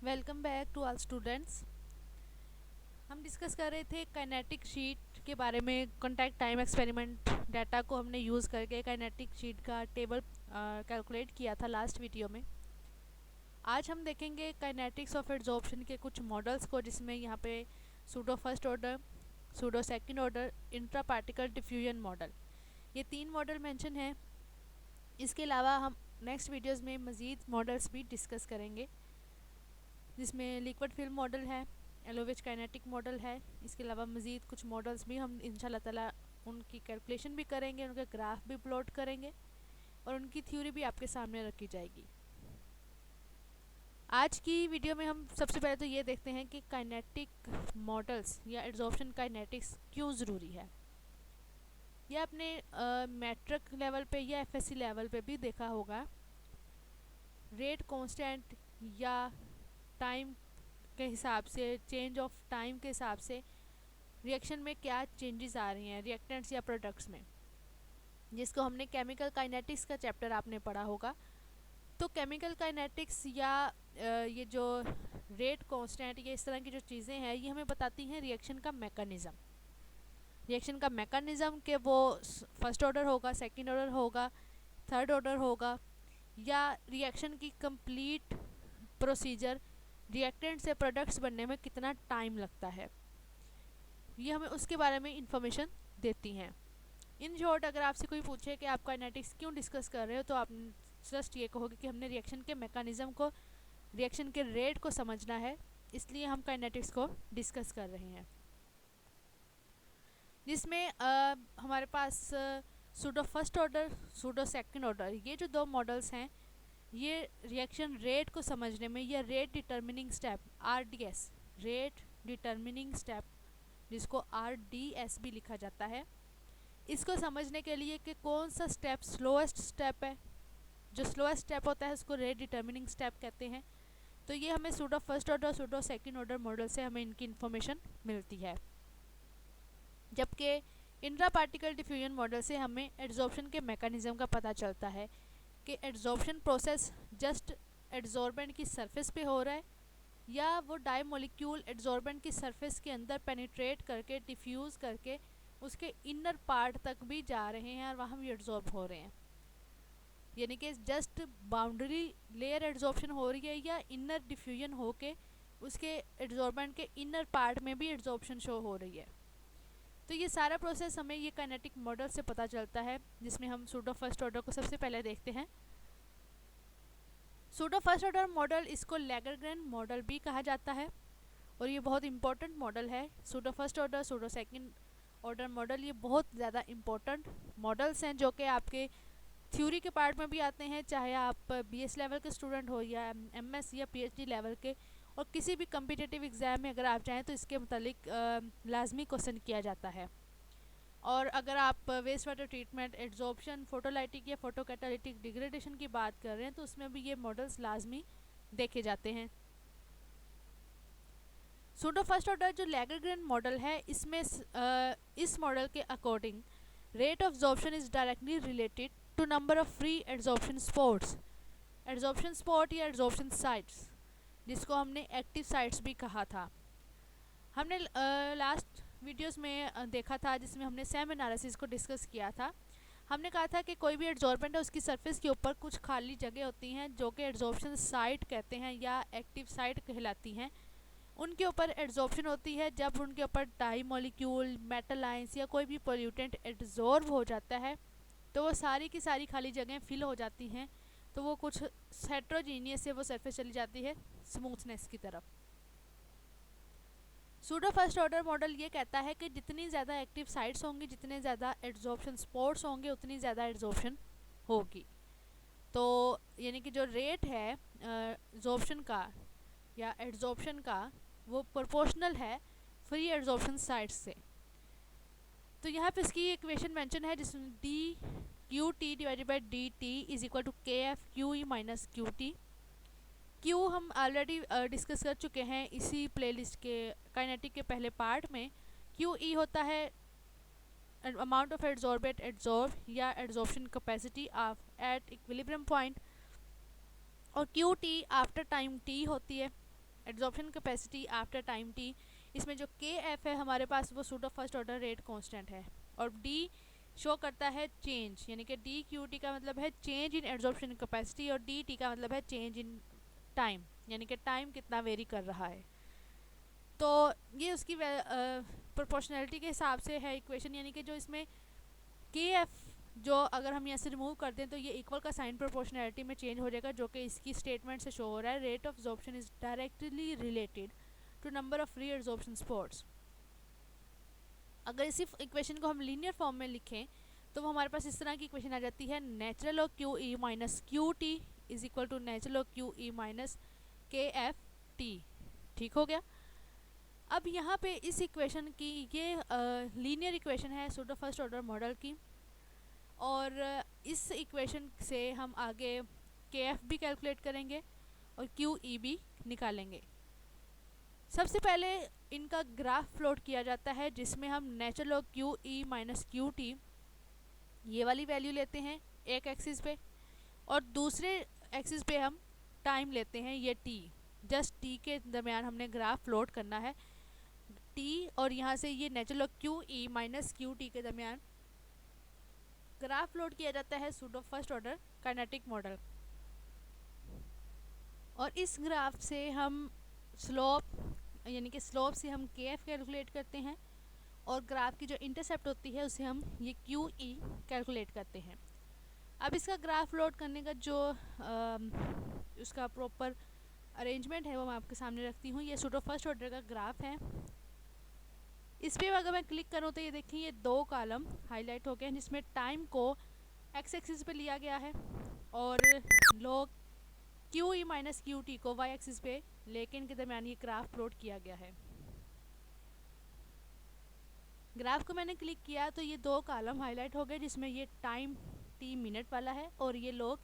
Welcome back to all students. हम discuss कर रहे थे काइनेटिक शीट के बारे में। कॉन्टैक्ट टाइम एक्सपेरिमेंट डाटा को हमने यूज़ करके काइनेटिक शीट का टेबल कैलकुलेट किया था लास्ट वीडियो में। आज हम देखेंगे काइनेटिक्स ऑफ एड्जॉर्प्शन के कुछ मॉडल्स को, जिसमें यहाँ पे pseudo first order, pseudo second order, intra particle diffusion model, ये 3 मॉडल मेंशन हैं। इसके अलावा हम नेक्स्ट वीडियोज़ में मज़ीद मॉडल्स भी डिस्कस करेंगे, जिसमें लिक्विड फिल्म मॉडल है, एलोविच काइनेटिक मॉडल है। इसके अलावा मज़ीद कुछ मॉडल्स भी हम इंशाल्लाह ताला उनकी कैलकुलेशन भी करेंगे, उनके ग्राफ भी प्लॉट करेंगे और उनकी थ्योरी भी आपके सामने रखी जाएगी। आज की वीडियो में हम सबसे पहले तो ये देखते हैं कि काइनेटिक मॉडल्स या एड्जॉर्प्शन काइनेटिक्स क्यों ज़रूरी है। यह आपने मैट्रिक लेवल पे या एफएससी लेवल पे भी देखा होगा। रेट कांस्टेंट या टाइम के हिसाब से, चेंज ऑफ टाइम के हिसाब से रिएक्शन में क्या चेंजेस आ रही हैं रिएक्टेंट्स या प्रोडक्ट्स में, जिसको हमने केमिकल काइनेटिक्स का चैप्टर आपने पढ़ा होगा। तो केमिकल काइनेटिक्स या ये जो रेट कांस्टेंट, ये इस तरह की जो चीज़ें हैं, ये हमें बताती हैं रिएक्शन का मैकेनिज़्म। रिएक्शन का मैकेनिज़्म कि वो फर्स्ट ऑर्डर होगा, सेकंड ऑर्डर होगा, थर्ड ऑर्डर होगा, या रिएक्शन की कंप्लीट प्रोसीजर, रिएक्टेंट से प्रोडक्ट्स बनने में कितना टाइम लगता है, ये हमें उसके बारे में इंफॉर्मेशन देती हैं। इन शॉर्ट, अगर आपसे कोई पूछे कि आप काइनेटिक्स क्यों डिस्कस कर रहे हो, तो आप जस्ट ये कहोगे कि हमने रिएक्शन के मैकेनिज़्म को, रिएक्शन के रेट को समझना है, इसलिए हम काइनेटिक्स को डिस्कस कर रहे हैं। जिसमें हमारे पास pseudo first order, pseudo second order, ये जो 2 मॉडल्स हैं, ये रिएक्शन रेट को समझने में, या rate determining step, RDS, rate determining step, जिसको RDS भी लिखा जाता है, इसको समझने के लिए कि कौन सा स्टेप स्लोएस्ट स्टेप है। जो स्लोएस्ट स्टेप होता है उसको रेट डिटर्मिनिंग स्टेप कहते हैं। तो ये हमें pseudo first order, pseudo second order model से हमें इनकी इन्फॉर्मेशन मिलती है। जबकि इंट्रा पार्टिकल डिफ्यूजन मॉडल से हमें एड्जॉर्प्शन के मैकेनिज़्म का पता चलता है कि एड्जॉर्प्शन प्रोसेस जस्ट एड्जॉर्बेंट की सरफेस पे हो रहा है, या वो डाई मॉलिक्यूल एड्जॉर्बेंट की सरफेस के अंदर पेनिट्रेट करके, डिफ्यूज़ करके उसके इनर पार्ट तक भी जा रहे हैं और वहाँ भी एड्जॉर्ब हो रहे हैं। यानी कि जस्ट बाउंड्री लेयर एड्जॉर्प्शन हो रही है, या इनर डिफ्यूजन हो के उसके एड्जॉर्बेंट के इनर पार्ट में भी एड्जॉर्प्शन शो हो रही है। तो ये सारा प्रोसेस हमें ये काइनेटिक मॉडल से पता चलता है, जिसमें हम सूडो फर्स्ट ऑर्डर को सबसे पहले देखते हैं। सूडो फर्स्ट ऑर्डर मॉडल, इसको लैग्रैंज मॉडल भी कहा जाता है और ये बहुत इंपॉर्टेंट मॉडल है। Pseudo first order, pseudo second order model, ये बहुत ज़्यादा इंपॉर्टेंट मॉडल्स हैं, जो कि आपके थ्योरी के पार्ट में भी आते हैं, चाहे आप BS लेवल के स्टूडेंट हो या MS या PhD लेवल के, और किसी भी कम्पिटिटिव एग्ज़ाम में अगर आप चाहें तो इसके मुतालिक लाजमी क्वेश्चन किया जाता है। और अगर आप waste water treatment, adsorption, photolytic या फोटोकैटालिटिक डिग्रेडेशन की बात कर रहे हैं, तो उसमें भी ये मॉडल्स लाजमी देखे जाते हैं। सूडो फर्स्ट ऑर्डर जो लैग्रैंज मॉडल है, इसमें इस मॉडल के according rate of adsorption is directly related to number of free adsorption spots. Adsorption spot या एड्जॉर्प्शन साइट्स, जिसको हमने एक्टिव साइट्स भी कहा था। हमने लास्ट वीडियोस में देखा था, जिसमें हमने सेम एनालिसिस को डिस्कस किया था। हमने कहा था कि कोई भी एड्जॉर्बेंट है, उसकी सरफेस के ऊपर कुछ खाली जगह होती हैं, जो कि एड्जॉर्प्शन साइट कहते हैं या एक्टिव साइट कहलाती हैं। उनके ऊपर एड्जॉर्प्शन होती है जब उनके ऊपर डाई मॉलिक्यूल, मेटल आयंस या कोई भी पोल्यूटेंट एड्जॉर्ब हो जाता है, तो वो सारी की सारी खाली जगहें फिल हो जाती हैं, तो वो कुछ हेट्रोजीनियस से वो सरफेस चली जाती है स्मूथनेस की तरफ। सूडो फर्स्ट ऑर्डर मॉडल ये कहता है कि जितनी ज़्यादा एक्टिव साइट्स होंगी, जितने ज़्यादा एड्जॉर्प्शन स्पॉट्स होंगे, उतनी ज़्यादा एड्जॉर्प्शन होगी। तो यानी कि जो रेट है एड्जॉर्प्शन का या एड्जॉर्प्शन का, वो प्रोपोर्शनल है फ्री एड्जॉर्प्शन साइट्स से। तो यहाँ पे इसकी इक्वेशन मेंशन है, जिसमें dQT divided by dt is equal to KF minus QT। Q हम ऑलरेडी डिस्कस कर चुके हैं इसी प्लेलिस्ट के काइनेटिक के पहले पार्ट में। QE होता है अमाउंट ऑफ एड्जॉर्बेट एड्जॉर्ब या adsorption capacity of at equilibrium point, और QT आफ्टर टाइम T होती है। Adsorption capacity after time T, इसमें जो के एफ है हमारे पास वो pseudo first order rate constant है, और डी शो करता है चेंज, यानी कि डी क्यू टी का मतलब है चेंज इन एड्जॉर्प्शन कैपेसिटी, और डी टी का मतलब है चेंज इन टाइम, यानी कि टाइम कितना वेरी कर रहा है। तो ये उसकी प्रोपोर्शनैलिटी के हिसाब से है इक्वेशन, यानी कि जो इसमें के एफ जो अगर हम यहाँ से रिमूव कर दें तो ये इक्वल का साइन प्रोपोर्शनैलिटी में चेंज हो जाएगा, जो कि इसकी स्टेटमेंट से शो हो रहा है। Rate of absorption is directly related to number of free absorption spots. अगर इसी इक्वेशन को हम लीनियर फॉर्म में लिखें तो वो हमारे पास इस तरह की इक्वेशन आ जाती है, natural of q e minus q t is equal to natural of q e minus k f t. ठीक हो गया। अब यहाँ पे इस इक्वेशन की ये लीनियर इक्वेशन है सूडो फर्स्ट ऑर्डर मॉडल की, और इस इक्वेशन से हम आगे के एफ भी कैलकुलेट करेंगे और क्यू ई भी निकालेंगे। सबसे पहले इनका ग्राफ प्लॉट किया जाता है, जिसमें हम natural of q e minus q T ये वाली वैल्यू लेते हैं एक एक्सिस पे, और दूसरे एक्सिस पे हम टाइम लेते हैं ये टी। जस्ट टी के दरमियान हमने ग्राफ प्लॉट करना है, टी और यहाँ से ये natural of q e minus q T के दरमियान ग्राफ प्लॉट किया जाता है pseudo first order kinetic model. और इस ग्राफ से हम स्लोप, यानी कि स्लोप से हम के एफ कैलकुलेट करते हैं, और ग्राफ की जो इंटरसेप्ट होती है उसे हम ये क्यू ई कैलकुलेट करते हैं। अब इसका ग्राफ प्लॉट करने का जो उसका प्रॉपर अरेंजमेंट है वो मैं आपके सामने रखती हूँ। ये सूडो फर्स्ट ऑर्डर का ग्राफ है। इस पर अगर मैं क्लिक करूँ तो ये देखिए ये दो कॉलम हाईलाइट हो गए हैं, जिसमें टाइम को एक्स एक्सिस पे लिया गया है और log q e minus q T को वाई एक्सिस पे लेके इनके दरमियान ये ग्राफ प्लॉट किया गया है। ग्राफ को मैंने क्लिक किया तो ये दो कॉलम हाईलाइट हो गए, जिसमें ये टाइम टी मिनट वाला है और ये log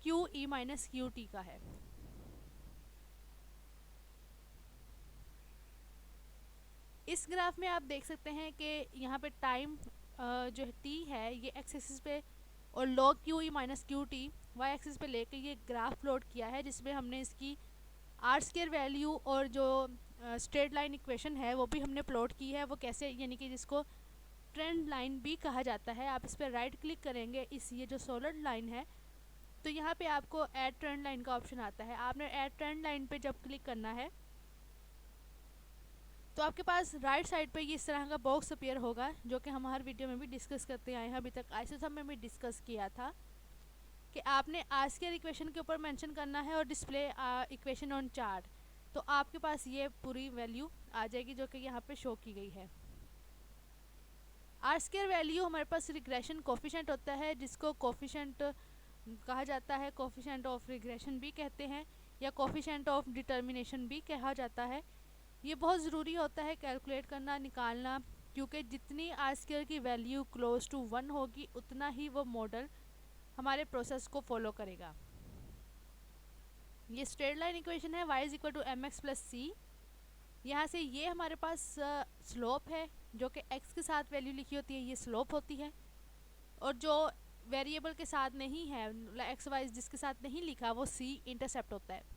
q e minus q T का है। इस ग्राफ में आप देख सकते हैं कि यहाँ पे टाइम जो है टी है ये एक्स एक्सिस पे, और log q e minus q t y axis पे लेके ये ग्राफ प्लॉट किया है, जिसमें हमने इसकी आर स्क्वायर वैल्यू और जो स्ट्रेट लाइन इक्वेशन है वो भी हमने प्लॉट की है। वो कैसे, यानी कि जिसको ट्रेंड लाइन भी कहा जाता है। आप इस पर राइट क्लिक करेंगे, इस ये जो सॉलिड लाइन है तो यहाँ पे आपको ऐड ट्रेंड लाइन का ऑप्शन आता है। आपने ऐड ट्रेंड लाइन पे जब क्लिक करना है तो आपके पास राइट साइड पे ये इस तरह का बॉक्स अपीयर होगा, जो कि हम हर वीडियो में भी डिस्कस करते आए हैं। अभी तक आईसीएसएम में भी डिस्कस किया था कि आपने आर स्क्वायर इक्वेशन के ऊपर मेंशन करना है और डिस्प्ले इक्वेशन ऑन चार्ट, तो आपके पास ये पूरी वैल्यू आ जाएगी जो कि यहाँ पे शो की गई है। आर स्क्वायर वैल्यू हमारे पास रिग्रेशन कोफिशिएंट होता है, जिसको कोफिशिएंट कहा जाता है, कोफिशिएंट ऑफ रिग्रेशन भी कहते हैं या कोफिशिएंट ऑफ डिटर्मिनेशन भी कहा जाता है। ये बहुत ज़रूरी होता है कैलकुलेट करना, निकालना, क्योंकि जितनी आर स्क्वायर की वैल्यू क्लोज टू 1 होगी उतना ही वो मॉडल हमारे प्रोसेस को फॉलो करेगा। ये स्ट्रेट लाइन इक्वेशन है y is equal to M X plus C. यहाँ से ये हमारे पास स्लोप है, जो कि x के साथ वैल्यू लिखी होती है, ये स्लोप होती है। और जो वेरिएबल के साथ नहीं है, एक्स वाई जिसके साथ नहीं लिखा, वो c इंटरसेप्ट होता है।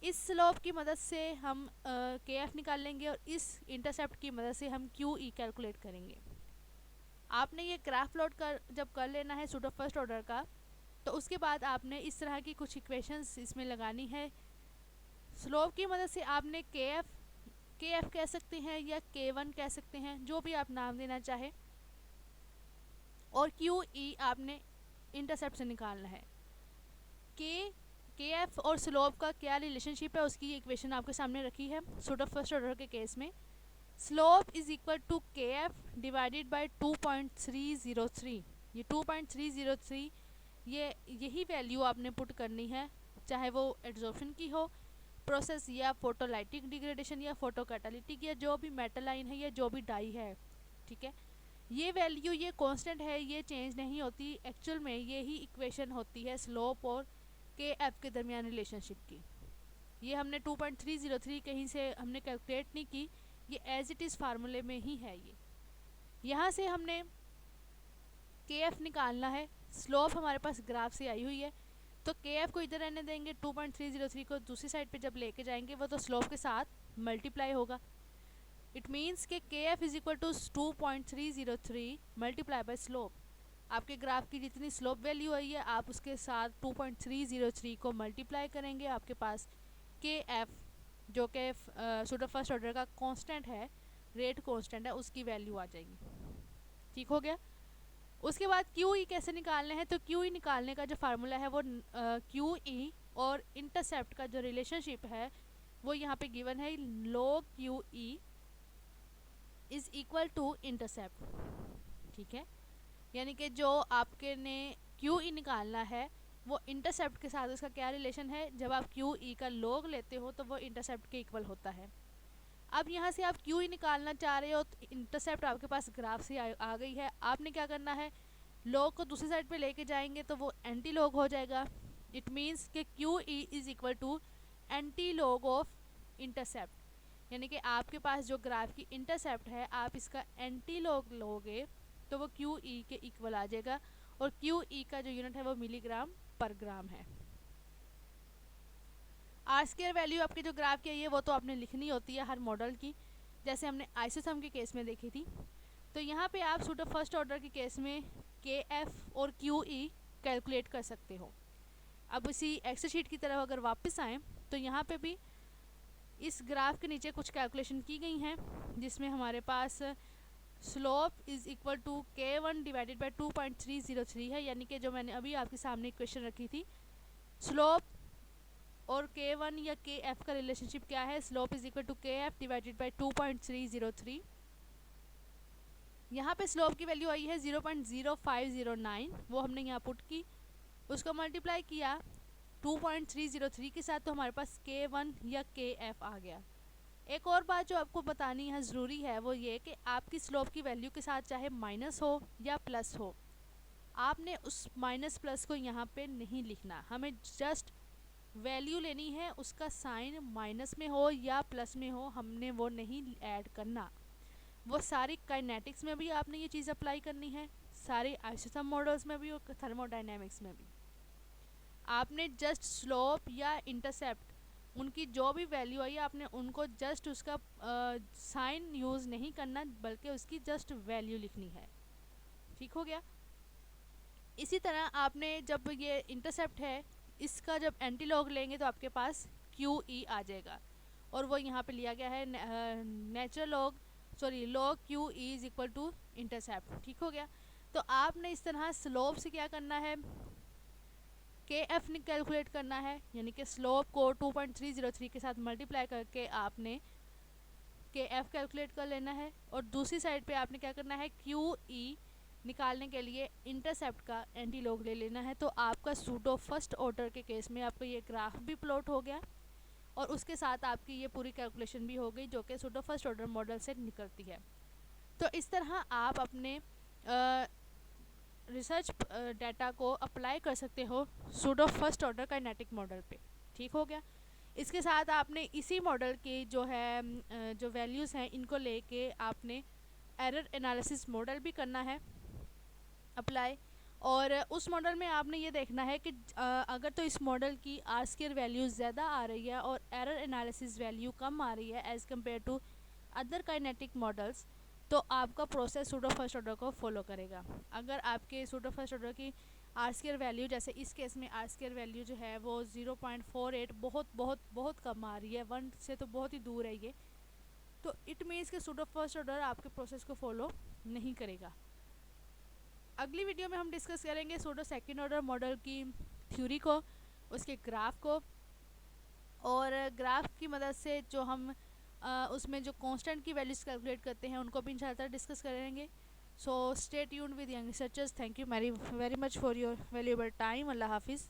इस स्लोप की मदद से हम के एफ निकाल लेंगे और इस इंटरसेप्ट की मदद से हम क्यू ई कैलकुलेट करेंगे। आपने ये ग्राफ प्लॉट जब कर लेना है सूडो फर्स्ट ऑर्डर का, तो उसके बाद आपने इस तरह की कुछ इक्वेशंस इसमें लगानी है। स्लोप की मदद से आपने के एफ कह सकते हैं या K1 कह सकते हैं, जो भी आप नाम देना चाहे, और क्यू ई आपने इंटरसेप्ट से निकालना है। के एफ और स्लोप का क्या रिलेशनशिप है उसकी इक्वेशन आपके सामने रखी है। सूडो फर्स्ट ऑर्डर के केस में स्लोप इज इक्वल टू के एफ डिवाइडेड बाई 2.303। ये 2.303 यही वैल्यू आपने पुट करनी है, चाहे वो एड्जॉर्प्शन की हो प्रोसेस या फोटोलाइटिक डिग्रेडेशन या फोटो कैटालिटिक या जो भी मेटल लाइन है या जो भी डाई है। ठीक है, ये वैल्यू ये कांस्टेंट है, ये चेंज नहीं होती। एक्चुअल में यही इक्वेशन होती है स्लोप और के एफ के दरमियान रिलेशनशिप की। ये हमने 2.303 कहीं से हमने कैलकुलेट नहीं की, ये एज इट इज़ फार्मूले में ही है। ये यहाँ से हमने के एफ निकालना है। स्लोप हमारे पास ग्राफ से आई हुई है, तो के एफ को इधर रहने देंगे, 2.303 को दूसरी साइड पे जब लेके जाएंगे वो तो स्लोप के साथ मल्टीप्लाई होगा। इट मीन्स कि k f is equal to 2.303 multiply by slope. आपके ग्राफ की जितनी स्लोप वैल्यू आई है आप उसके साथ 2.303 को मल्टीप्लाई करेंगे, आपके पास के एफ जो कि सूडो फर्स्ट ऑर्डर का कांस्टेंट है, रेट कांस्टेंट है, उसकी वैल्यू आ जाएगी। ठीक हो गया। उसके बाद क्यू ई कैसे निकालने हैं, तो क्यू ई निकालने का जो फार्मूला है वो क्यू ई और इंटरसेप्ट का जो रिलेशनशिप है वो यहाँ पे गिवन है, log q e is equal to intercept. ठीक है, यानी कि जो आपके ने क्यू ई निकालना है वो इंटरसेप्ट के साथ उसका क्या रिलेशन है, जब आप क्यू ई का log लेते हो तो वो इंटरसेप्ट के इक्वल होता है। अब यहाँ से आप क्यू ई निकालना चाह रहे हो तो इंटरसेप्ट आपके पास ग्राफ से आ गई है, आपने क्या करना है, log को दूसरी साइड पे लेके जाएंगे तो वो एंटी लॉग हो जाएगा। इट मीन्स कि q e is equal to anti log of intercept, यानी कि आपके पास जो ग्राफ की इंटरसेप्ट है आप इसका एंटी लॉग लोगे तो वो क्यू ई के इक्वल आ जाएगा, और क्यू ई का जो यूनिट है वो मिलीग्राम पर ग्राम है। आर स्क्वायर वैल्यू आपके जो ग्राफ की है वो तो आपने लिखनी होती है हर मॉडल की, जैसे हमने आइसोथर्म के केस में देखी थी। तो यहाँ पे आप सूडो फर्स्ट ऑर्डर के केस में के एफ और क्यू ई कैलकुलेट कर सकते हो। अब इसी एक्सेल शीट की तरफ अगर वापस आएँ तो यहाँ पे भी इस ग्राफ के नीचे कुछ कैलकुलेशन की गई हैं, जिसमें हमारे पास स्लोप इज इक्वल टू के वन डिवाइडेड बाई 2.303 है, यानी कि जो मैंने अभी आपके सामने क्वेश्चन रखी थी, स्लोप और के वन या के एफ का रिलेशनशिप क्या है, स्लोप इज इक्वल टू के एफ डिवाइडेड बाई 2.303। यहाँ पे स्लोप की वैल्यू आई है 0.0509, वो हमने यहाँ पुट की, उसको मल्टीप्लाई किया 2.303 के साथ तो हमारे पास के वन या के एफ आ गया। एक और बात जो आपको बतानी है ज़रूरी है वो ये कि आपकी स्लोप की वैल्यू के साथ चाहे माइनस हो या प्लस हो, आपने उस माइनस प्लस को यहाँ पे नहीं लिखना, हमें जस्ट वैल्यू लेनी है, उसका साइन माइनस में हो या प्लस में हो हमने वो नहीं ऐड करना। वो सारी काइनेटिक्स में भी आपने ये चीज़ अप्लाई करनी है, सारे आइसोथर्म मॉडल्स में भी और थर्मोडायनेमिक्स में भी। आपने जस्ट स्लोप या इंटरसेप्ट उनकी जो भी वैल्यू आई आपने उनको जस्ट उसका साइन यूज़ नहीं करना, बल्कि उसकी जस्ट वैल्यू लिखनी है। ठीक हो गया। इसी तरह आपने जब ये इंटरसेप्ट है इसका जब एंटी लॉग लेंगे तो आपके पास क्यू ई आ जाएगा, और वो यहाँ पे लिया गया है natural log log q e is equal to intercept. ठीक हो गया। तो आपने इस तरह स्लोप से क्या करना है, के एफ ने कैलकुलेट करना है, यानी कि स्लोप को 2.303 के साथ मल्टीप्लाई करके आपने के एफ कैलकुलेट कर लेना है, और दूसरी साइड पे आपने क्या करना है, क्यू ई निकालने के लिए इंटरसेप्ट का एंटी लॉग ले लेना है। तो आपका सूडो फर्स्ट ऑर्डर के केस में आपका ये ग्राफ भी प्लॉट हो गया और उसके साथ आपकी ये पूरी कैलकुलेशन भी हो गई जो कि सूडो फर्स्ट ऑर्डर मॉडल से निकलती है। तो इस तरह आप अपने रिसर्च डाटा को अप्लाई कर सकते हो pseudo first order kinetic model पे। ठीक हो गया। इसके साथ आपने इसी मॉडल की जो है जो वैल्यूज़ हैं इनको लेके आपने एरर एनालिसिस मॉडल भी करना है अप्लाई, और उस मॉडल में आपने ये देखना है कि अगर तो इस मॉडल की आर स्क्वायर वैल्यू ज़्यादा आ रही है और एरर एनालिसिस वैल्यू कम आ रही है as compare to other kinetic models, तो आपका प्रोसेस सूडो फर्स्ट ऑर्डर को फॉलो करेगा। अगर आपके सूडो फर्स्ट ऑर्डर की आर स्क्वायर वैल्यू, जैसे इस केस में आर स्क्वायर वैल्यू जो है वो 0.48 बहुत बहुत बहुत कम आ रही है, 1 से तो बहुत ही दूर है ये, तो इट मीन्स कि सूडो फर्स्ट ऑर्डर आपके प्रोसेस को फॉलो नहीं करेगा। अगली वीडियो में हम डिस्कस करेंगे सूडो सेकंड ऑर्डर मॉडल की थ्योरी को, उसके ग्राफ को, और ग्राफ की मदद से जो हम उसमें जो कांस्टेंट की वैल्यूज़ कैलकुलेट करते हैं उनको भी इंशाल्लाह डिस्कस करेंगे। So stay tuned with young researchers. Thank you very much for your valuable time. अल्लाह हाफिज़।